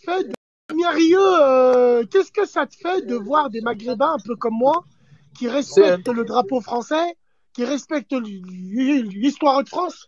fait qu'est-ce que ça te fait de voir des Maghrébins un peu comme moi qui respectent le drapeau français, qui respectent l'histoire de France?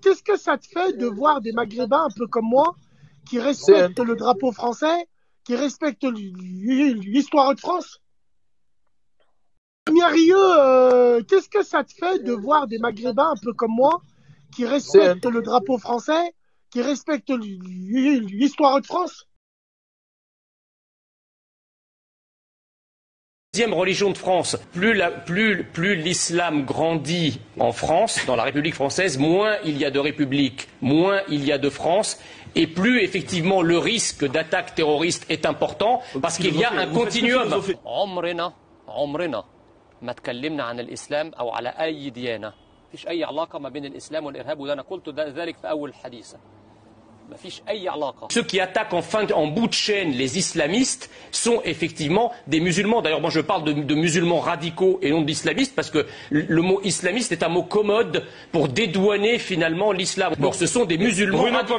Qu'est-ce que ça te fait de voir des Maghrébins un peu comme moi qui respectent le drapeau français, qui respectent l'histoire de France? Qu'est-ce que ça te fait de voir des Maghrébins un peu comme moi qui respectent le drapeau français, qui respectent l'histoire de France? Deuxième religion de France, plus l'islam grandit en France, dans la République française, moins il y a de République, moins il y a de France, et plus effectivement le risque d'attaque terroriste est important, parce qu'il y a un continuum. عمرنا ما تكلمنا عن الإسلام أو على أي ديانة. مفيش أي علاقة ما بين الإسلام والإرهاب وده أنا قلت ذلك في أول الحديث. Ceux qui attaquent en bout de chaîne les islamistes sont effectivement des musulmans. D'ailleurs, moi je parle de musulmans radicaux et non d'islamistes parce que le mot islamiste est un mot commode pour dédouaner finalement l'islam. Donc ce sont des musulmans radicaux.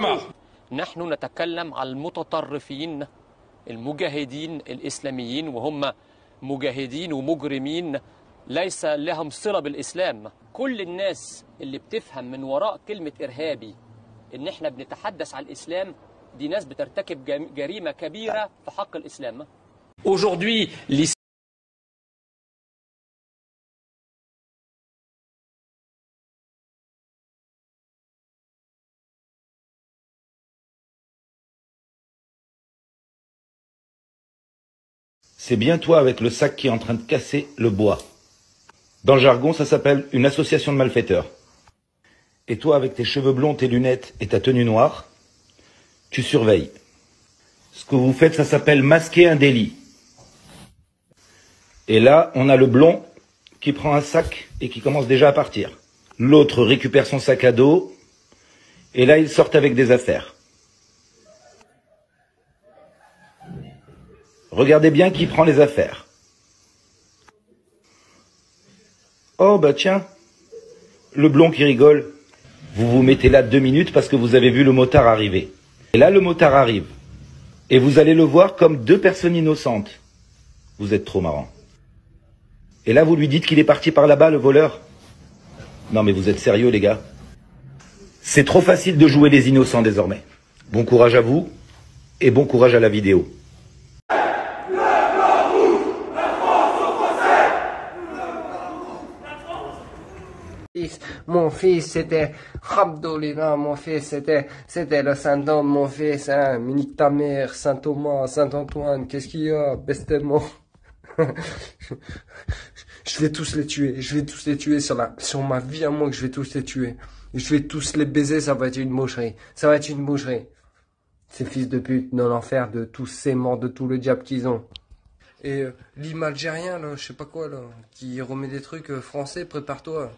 نحن نتكلم على المتطرفين المجاهدين الإسلاميين وهم مجاهدين ومجرمين ليس لهم صلة بالإسلام. كل الناس اللي بتفهم من وراء كلمة إرهابي إن إحنا بنتحدث عن الإسلام دي ناس بترتكب جريمة كبيرة في حق الإسلام. Aujourd'hui, c'est bien toi avec le sac qui est en train de casser le bois. Dans le jargon, ça s'appelle une association de malfaiteurs. Et toi, avec tes cheveux blonds, tes lunettes et ta tenue noire, tu surveilles. Ce que vous faites, ça s'appelle masquer un délit. Et là, on a le blond qui prend un sac et qui commence déjà à partir. L'autre récupère son sac à dos et là, ils sortent avec des affaires. Regardez bien qui prend les affaires. Oh bah tiens, le blond qui rigole. Vous vous mettez là 2 minutes parce que vous avez vu le motard arriver. Et là, le motard arrive. Et vous allez le voir comme 2 personnes innocentes. Vous êtes trop marrant. Et là, vous lui dites qu'il est parti par là-bas, le voleur. Non mais vous êtes sérieux, les gars? C'est trop facile de jouer les innocents désormais. Bon courage à vous et bon courage à la vidéo. Mon fils, c'était Abdolina, mon fils, c'était le Saint-Homme, mon fils, hein, nique ta mère, Saint-Thomas, Saint-Antoine, qu'est-ce qu'il y a, bestement. Je vais tous les tuer, sur ma vie à moi que je vais tous les tuer. Je vais tous les baiser, ça va être une boucherie, Ces fils de pute dans l'enfer de tous ces morts, de tout le diable qu'ils ont. Et l'hymne algérien, là, je sais pas quoi, là, qui remet des trucs français, prépare-toi.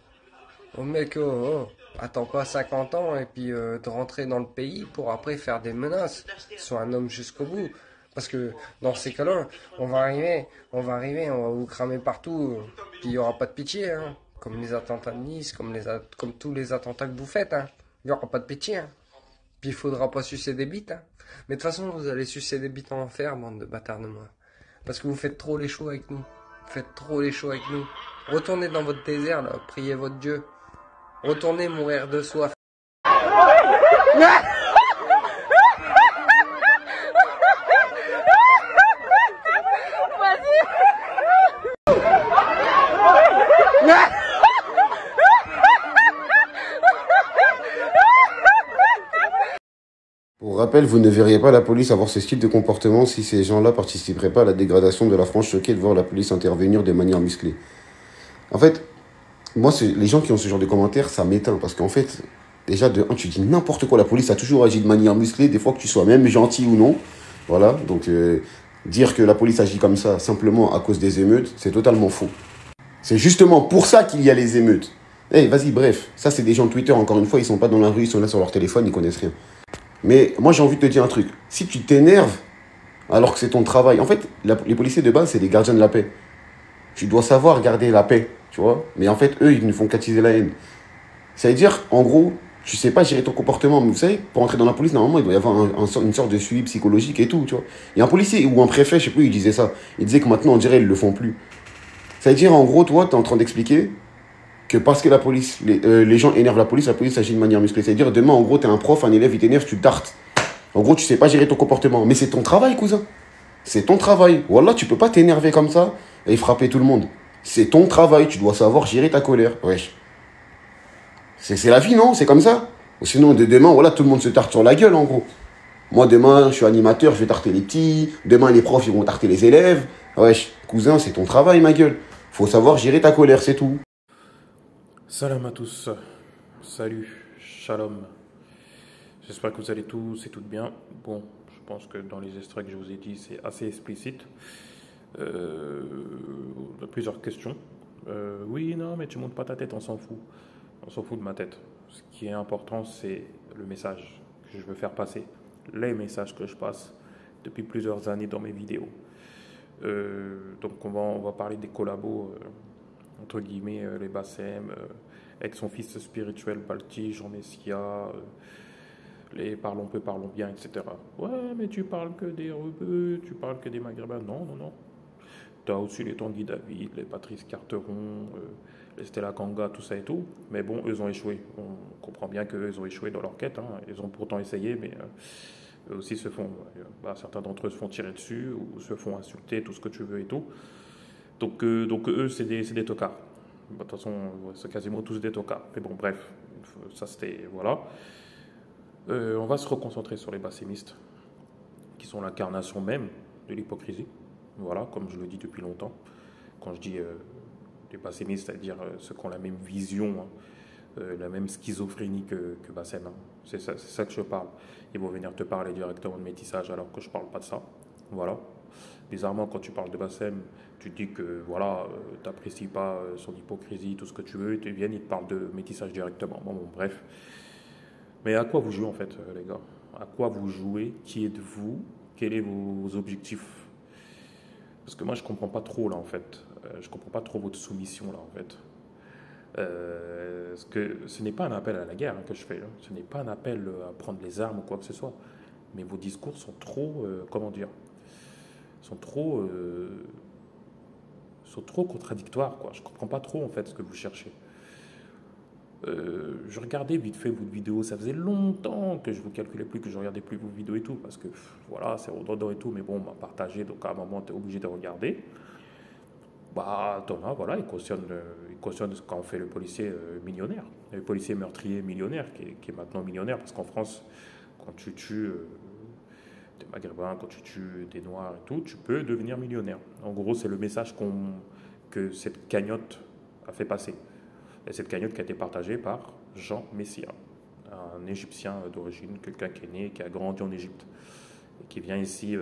Oh mec, attends pas 50 ans et puis de rentrer dans le pays pour après faire des menaces. Sois un homme jusqu'au bout. Parce que dans ces cas-là, on va arriver, on va vous cramer partout. Puis il n'y aura pas de pitié, hein. Comme les attentats de Nice, comme tous les attentats que vous faites, hein. Il n'y aura pas de pitié, hein. Puis il faudra pas sucer des bites, hein. Mais de toute façon, vous allez sucer des bites en enfer, bande de bâtards de moi. Parce que vous faites trop les shows avec nous. Retournez dans votre désert, là, priez votre Dieu. Retournez mourir de soif. Pour rappel, vous ne verriez pas la police avoir ce style de comportement si ces gens-là participeraient pas à la dégradation de la France, choquée de voir la police intervenir de manière musclée. En fait, moi, les gens qui ont ce genre de commentaires, ça m'éteint. Parce qu'en fait, déjà, de un, tu dis n'importe quoi. La police a toujours agi de manière musclée, des fois que tu sois même gentil ou non. Voilà, donc dire que la police agit comme ça simplement à cause des émeutes, c'est totalement faux. C'est justement pour ça qu'il y a les émeutes. Eh, vas-y, bref. Ça, c'est des gens de Twitter, encore une fois, ils sont pas dans la rue, ils sont là sur leur téléphone, ils connaissent rien. Mais moi, j'ai envie de te dire un truc. Si tu t'énerves, alors que c'est ton travail... En fait, les policiers de base, c'est des gardiens de la paix. Tu dois savoir garder la paix, tu vois. Mais en fait, eux, ils ne font qu'attiser la haine. Ça veut dire, en gros, Tu sais pas gérer ton comportement. Mais vous savez, pour entrer dans la police, normalement, il doit y avoir une sorte de suivi psychologique et tout, tu vois. Il y a un policier ou un préfet, je sais plus, il disait ça. Il disait que maintenant, on dirait, ils le font plus. Ça veut dire, en gros, toi, tu es en train d'expliquer que parce que les gens énervent la police agit de manière musclée. C'est-à-dire, demain, en gros, tu es un prof, un élève, il t'énerve, tu tartes. En gros, tu sais pas gérer ton comportement. Mais c'est ton travail, cousin. C'est ton travail. Wallah, tu peux pas t'énerver comme ça et frapper tout le monde. C'est ton travail, tu dois savoir gérer ta colère. Wesh. C'est la vie, non? C'est comme ça. Sinon, demain, voilà, tout le monde se tarte sur la gueule, en gros. Moi, demain, je suis animateur, je vais tarter les petits. Demain, les profs, ils vont tarter les élèves. Wesh, cousin, c'est ton travail, ma gueule. Faut savoir gérer ta colère, c'est tout. Salam à tous, salut, shalom. J'espère que vous allez tous et toutes bien. Bon, je pense que dans les extraits que je vous ai dit, c'est assez explicite. On a plusieurs questions. Oui, non, mais tu montes pas ta tête, on s'en fout. On s'en fout de ma tête. Ce qui est important, c'est le message que je veux faire passer. Les messages que je passe depuis plusieurs années dans mes vidéos. Donc on va parler des collabos, entre guillemets, les Bassem, avec son fils spirituel Balti, Jean Messia, les parlons peu, parlons bien, etc. Ouais, mais tu parles que des rebeux, tu parles que des Maghrébins. Non, non, non. Tu as aussi les Tanguy David, les Patrice Carteron, les Stella Kanga, tout ça et tout. Mais bon, eux ont échoué. On comprend bien qu'eux, ils ont échoué dans leur quête. Hein. Ils ont pourtant essayé, mais eux aussi se font... certains d'entre eux se font tirer dessus ou se font insulter, tout ce que tu veux et tout. Donc eux, c'est des tocards. De toute façon, c'est quasiment tous des tocards. Mais bon, bref, ça c'était... Voilà. On va se reconcentrer sur les bassémistes, qui sont l'incarnation même de l'hypocrisie. Voilà, comme je le dis depuis longtemps. Quand je dis les bassémistes, c'est-à-dire ceux qui ont la même vision, hein, la même schizophrénie que Bassem. Hein. C'est ça que je parle. Ils vont venir te parler directement de métissage alors que je ne parle pas de ça. Voilà. Bizarrement, quand tu parles de Bassem, tu te dis que voilà, tu n'apprécies pas son hypocrisie, tout ce que tu veux, ils viennent, ils te parlent de métissage directement. Bon, bref. Mais à quoi vous jouez en fait, les gars? À quoi vous jouez? Qui êtes-vous? Quels sont vos objectifs? Parce que moi, je ne comprends pas trop, là, en fait. Je ne comprends pas trop votre soumission, là, en fait. Parce que ce n'est pas un appel à la guerre hein, que je fais. Hein. Ce n'est pas un appel à prendre les armes ou quoi que ce soit. Mais vos discours sont trop... comment dire? Sont trop contradictoires, quoi. Je ne comprends pas trop, en fait, ce que vous cherchez. Je regardais vite fait votre vidéo, ça faisait longtemps que je ne vous calculais plus, que je ne regardais plus vos vidéos et tout, parce que voilà, c'est redondant et tout, mais bon, on m'a partagé, donc à un moment, tu es obligé de regarder. Bah, Thomas, voilà, il cautionne quand on fait le policier millionnaire, le policier meurtrier millionnaire, qui est maintenant millionnaire, parce qu'en France, quand tu tues des Maghrébins, quand tu tues des Noirs et tout, tu peux devenir millionnaire. En gros, c'est le message que cette cagnotte a fait passer. Et cette cagnotte qui a été partagée par Jean Messia, un Égyptien d'origine, quelqu'un qui est né, qui a grandi en Égypte, et qui vient ici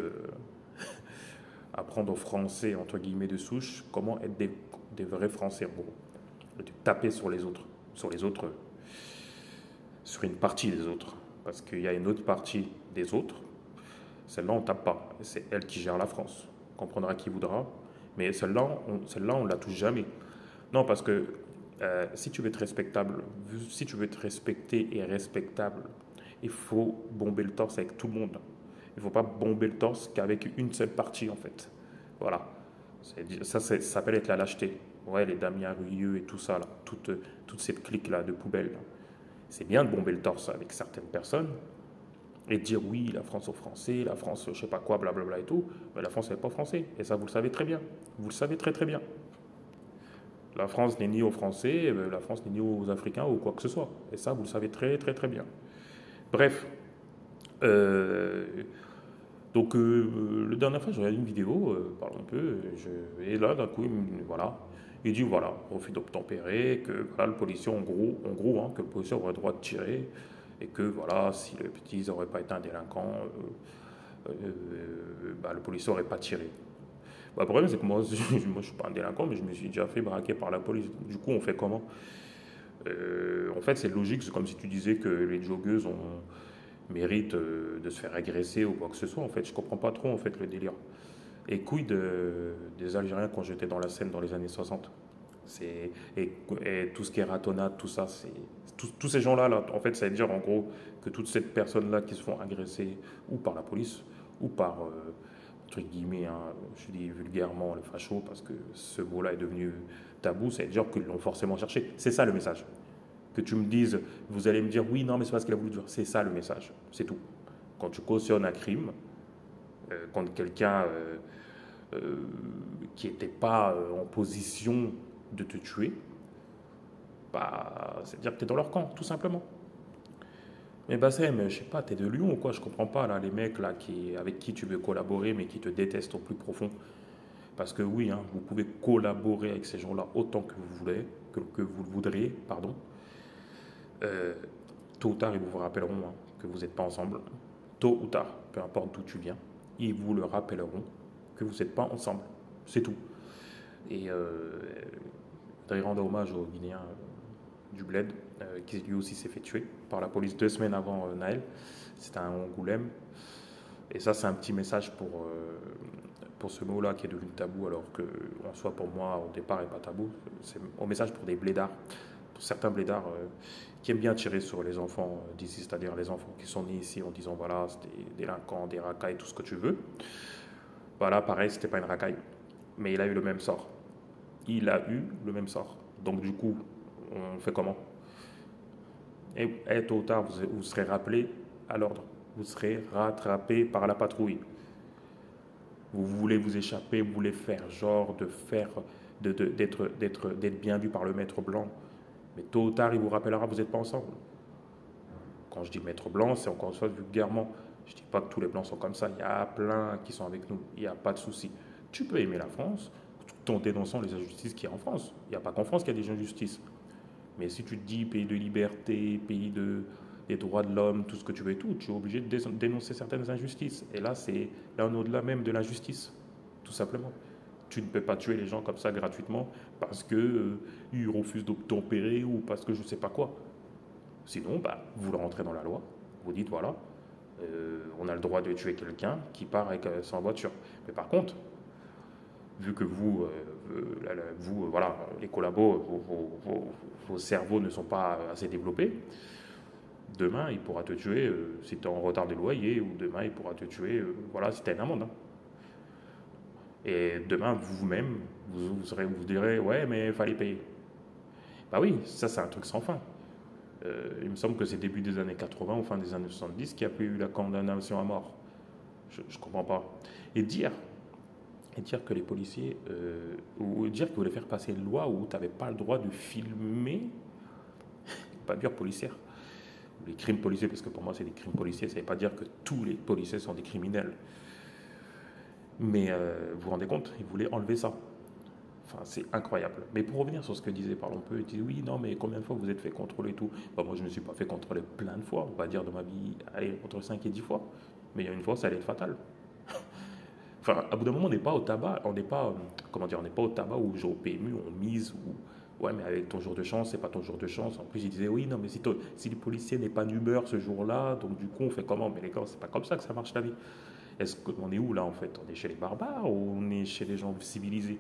apprendre aux Français, entre guillemets, de souche, comment être des vrais Français, en gros. De taper sur les autres, sur une partie des autres. Parce qu'il y a une autre partie des autres, celle-là, on ne tape pas. C'est elle qui gère la France. On comprendra qui voudra. Mais celle-là, on ne la touche jamais. Non, parce que si tu veux être respectable, si tu veux être respecté et respectable, il faut bomber le torse avec tout le monde. Il ne faut pas bomber le torse qu'avec une seule partie, en fait. Voilà. Ça s'appelle être la lâcheté. Ouais, les Damien Ruyeux et tout ça, là, toute cette clique-là de poubelle. Là. C'est bien de bomber le torse avec certaines personnes et de dire oui, la France aux Français, la France, je sais pas quoi, blablabla et tout. Mais la France n'est pas français. Et ça, vous le savez très bien. Vous le savez très très bien. La France n'est ni aux Français, la France n'est ni aux Africains ou quoi que ce soit. Et ça, vous le savez très très très bien. Bref. Donc, la dernière fois, j'ai regardé une vidéo, parlons un peu, et là, d'un coup, voilà, il dit, voilà, refus d'obtempérer, que voilà, le policier, en gros hein, que le policier aurait le droit de tirer, et que, voilà, si les petits n'auraient pas été un délinquant, le policier n'aurait pas tiré. Bah, le problème, c'est que moi, je ne suis pas un délinquant, mais je me suis déjà fait braquer par la police. Du coup, on fait comment? En fait, c'est logique, c'est comme si tu disais que les joggeuses méritent de se faire agresser ou quoi que ce soit. En fait, je ne comprends pas trop en fait, le délire. Et quid des Algériens quand j'étais dans la Seine dans les années 60 et tout ce qui est ratonnade, tout ça, tous ces gens-là, là, en fait, ça veut dire en gros que toutes ces personnes-là qui se font agresser ou par la police ou par, entre guillemets, hein, je dis vulgairement, les fachos, parce que ce mot-là est devenu tabou, ça veut dire qu'ils l'ont forcément cherché. C'est ça le message. Que tu me dises, vous allez me dire, oui, non, mais c'est parce qu'il a voulu dire. C'est ça le message, c'est tout. Quand tu cautionnes un crime, contre quelqu'un qui n'était pas en position de te tuer, bah, c'est-à-dire que tu es dans leur camp, tout simplement. Mais Bassem, je sais pas, t'es de Lyon ou quoi? Je comprends pas, là, les mecs là, avec qui tu veux collaborer, mais qui te détestent au plus profond. Parce que oui, hein, vous pouvez collaborer avec ces gens-là autant que vous voulez, que vous le voudriez, pardon. Tôt ou tard, ils vous rappelleront hein, que vous n'êtes pas ensemble. Tôt ou tard, peu importe d'où tu viens, ils vous le rappelleront que vous n'êtes pas ensemble. C'est tout. Et je voudrais rendre hommage au Guinéen du Bled, qui lui aussi s'est fait tuer par la police 2 semaines avant Naël. C'était un Angoulême. Et ça, c'est un petit message pour ce mot-là qui est devenu tabou, alors que, en soi, pour moi, au départ, il n'est pas tabou. C'est un message pour des blédards, pour certains blédards qui aiment bien tirer sur les enfants d'ici, c'est-à-dire les enfants qui sont nés ici en disant voilà, c'est des délinquants, des racailles, tout ce que tu veux. Voilà, pareil, c'était pas une racaille. Mais il a eu le même sort. Il a eu le même sort. Donc, du coup, on fait comment? Et tôt ou tard, vous serez rappelé à l'ordre. Vous serez rattrapé par la patrouille. Vous voulez vous échapper, vous voulez faire genre d'être bien vu par le maître blanc. Mais tôt ou tard, il vous rappellera, vous n'êtes pas ensemble. Quand je dis maître blanc, c'est encore une fois vulgairement. Je ne dis pas que tous les blancs sont comme ça. Il y a plein qui sont avec nous. Il n'y a pas de souci. Tu peux aimer la France tout en dénonçant les injustices qu'il y a en France. Il n'y a pas qu'en France qu'il y a des injustices. Mais si tu te dis pays de liberté, pays des droits de l'homme, tout ce que tu veux et tout, tu es obligé de dénoncer certaines injustices. Et là, c'est là au-delà même de l'injustice, tout simplement. Tu ne peux pas tuer les gens comme ça gratuitement parce qu'ils refusent d'obtempérer ou parce que je ne sais pas quoi. Sinon, bah, vous le rentrez dans la loi, vous dites voilà, on a le droit de tuer quelqu'un qui part avec sans voiture. Mais par contre, vu que vous, voilà, les collabos, vos cerveaux ne sont pas assez développés, demain, il pourra te tuer si tu es en retard de loyer, ou demain, il pourra te tuer voilà, si tu as une amende. Hein. Et demain, vous-même, vous direz, ouais, mais il fallait payer. Bah oui, ça, c'est un truc sans fin. Il me semble que c'est début des années 80 ou fin des années 70 qu'il y a eu la condamnation à mort. Je ne comprends pas. Et dire que les policiers, ou dire qu'ils voulaient faire passer une loi où tu n'avais pas le droit de filmer, pas dire policière, les crimes policiers, parce que pour moi c'est des crimes policiers, ça ne veut pas dire que tous les policiers sont des criminels. Mais vous vous rendez compte, ils voulaient enlever ça. Enfin, c'est incroyable. Mais pour revenir sur ce que disait Parlons Peu, il dit oui, non, mais combien de fois vous êtes fait contrôler et tout? Bah, moi, je ne me suis pas fait contrôler plein de fois, on va dire dans ma vie, allez, entre 5 et 10 fois. Mais il y a une fois, ça allait être fatal. Enfin, à bout d'un moment, on n'est pas au tabac, on n'est pas, comment dire, on n'est pas au tabac où au PMU, on mise, ou ouais, mais avec ton jour de chance, c'est pas ton jour de chance. En plus, il disait oui, non, mais si le policier n'est pas d'humeur ce jour-là, donc du coup, on fait comment? Mais les gars, c'est pas comme ça que ça marche la vie. Est-ce qu'on est où là en fait? On est chez les barbares ou on est chez les gens civilisés?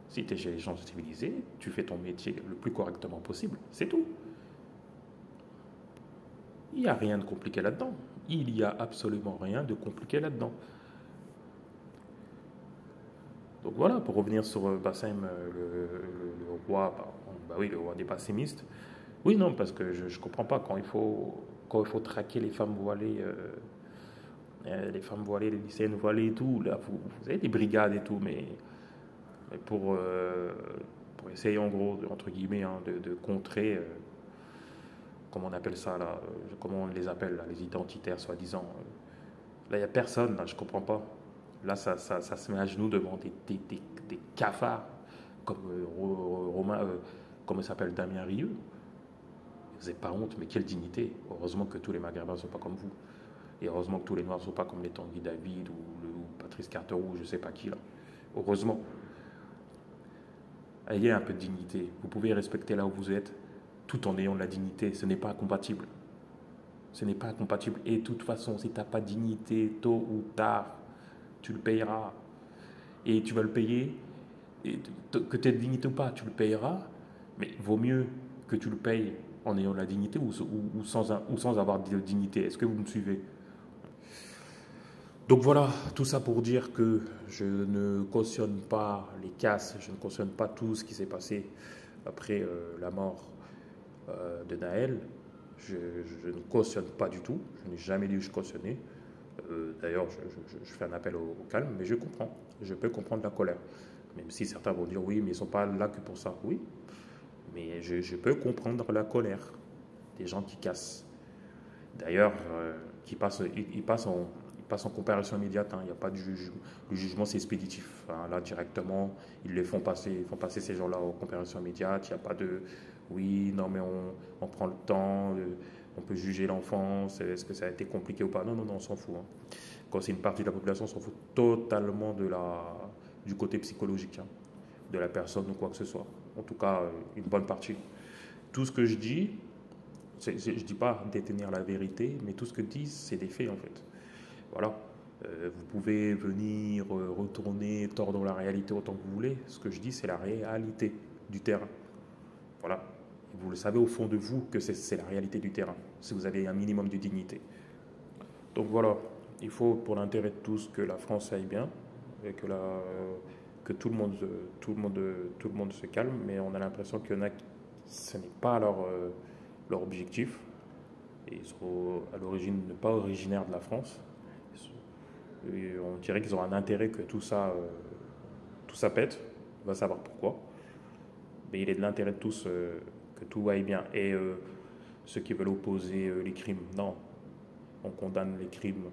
Si tu es chez les gens civilisés, tu fais ton métier le plus correctement possible, c'est tout. Il n'y a rien de compliqué là-dedans. Il n'y a absolument rien de compliqué là-dedans. Donc voilà, pour revenir sur Bassem, le roi, bah oui, le roi des pessimistes. Oui, non, parce que je ne comprends pas quand il faut traquer les femmes voilées, les lycéennes voilées et tout. Là, vous avez des brigades et tout, mais pour essayer en gros, entre guillemets, hein, de contrer, comment on appelle ça là, comment on les appelle là, les identitaires soi-disant. Là, il n'y a personne, là, je ne comprends pas. Là, ça se met à genoux devant des cafards comme Romain, comment il s'appelle, Damien Rieu. Vous n'avez pas honte, mais quelle dignité. Heureusement que tous les Maghrébins ne sont pas comme vous. Et heureusement que tous les Noirs ne sont pas comme les Tanguy David ou Patrice Carteron ou je ne sais pas qui là. Heureusement. Ayez un peu de dignité. Vous pouvez respecter là où vous êtes tout en ayant de la dignité. Ce n'est pas incompatible. Ce n'est pas incompatible. Et de toute façon, si tu n'as pas de dignité, tôt ou tard, tu le payeras. Et tu vas le payer. Et que tu aies de dignité ou pas, tu le payeras. Mais vaut mieux que tu le payes en ayant la dignité ou sans avoir de dignité. Est-ce que vous me suivez? Donc voilà, tout ça pour dire que je ne cautionne pas les casses, je ne cautionne pas tout ce qui s'est passé après la mort de Naël. Je ne cautionne pas du tout, je n'ai jamais dit que je cautionnais. D'ailleurs, je fais un appel au calme, mais je comprends, je peux comprendre la colère. Même si certains vont dire oui, mais ils ne sont pas là que pour ça. Oui, mais je peux comprendre la colère des gens qui cassent. D'ailleurs, ils passent en comparution immédiate. Hein. Il n'y a pas de jugement. Le jugement, c'est expéditif. Hein. Là, directement, ils font passer ces gens-là en comparution immédiate. Il n'y a pas de oui, non, mais on prend le temps. On peut juger l'enfant. Est-ce que ça a été compliqué ou pas? Non, on s'en fout. Hein. Quand c'est une partie de la population, on s'en fout totalement du côté psychologique, hein, de la personne ou quoi que ce soit. En tout cas, une bonne partie. Tout ce que je dis, je ne dis pas détenir la vérité, mais tout ce que je dis, c'est des faits en fait. Voilà. Vous pouvez venir retourner, tordre la réalité autant que vous voulez. Ce que je dis, c'est la réalité du terrain. Voilà. Et vous le savez au fond de vous que c'est la réalité du terrain, si vous avez un minimum de dignité. Donc voilà, il faut pour l'intérêt de tous que la France aille bien et que tout le monde se calme, mais on a l'impression qu'il y en a, ce n'est pas leur objectif. Et ils sont à l'origine pas originaires de la France. Et on dirait qu'ils ont un intérêt que tout ça pète. On va savoir pourquoi. Mais il est de l'intérêt de tous que tout aille bien. Et ceux qui veulent opposer les crimes, non. On condamne les crimes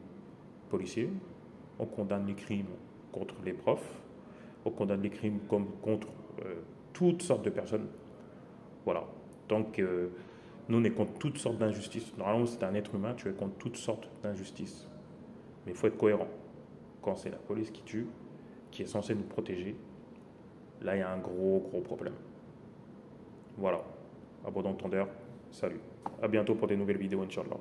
policiers, on condamne les crimes contre les profs, on condamne les crimes contre toutes sortes de personnes. Voilà. Donc, nous, on est contre toutes sortes d'injustices. Normalement, c'est un être humain, tu es contre toutes sortes d'injustices. Mais il faut être cohérent. Quand c'est la police qui tue, qui est censée nous protéger, là, il y a un gros problème. Voilà. À bon entendeur, salut. À bientôt pour des nouvelles vidéos, Inch'Allah.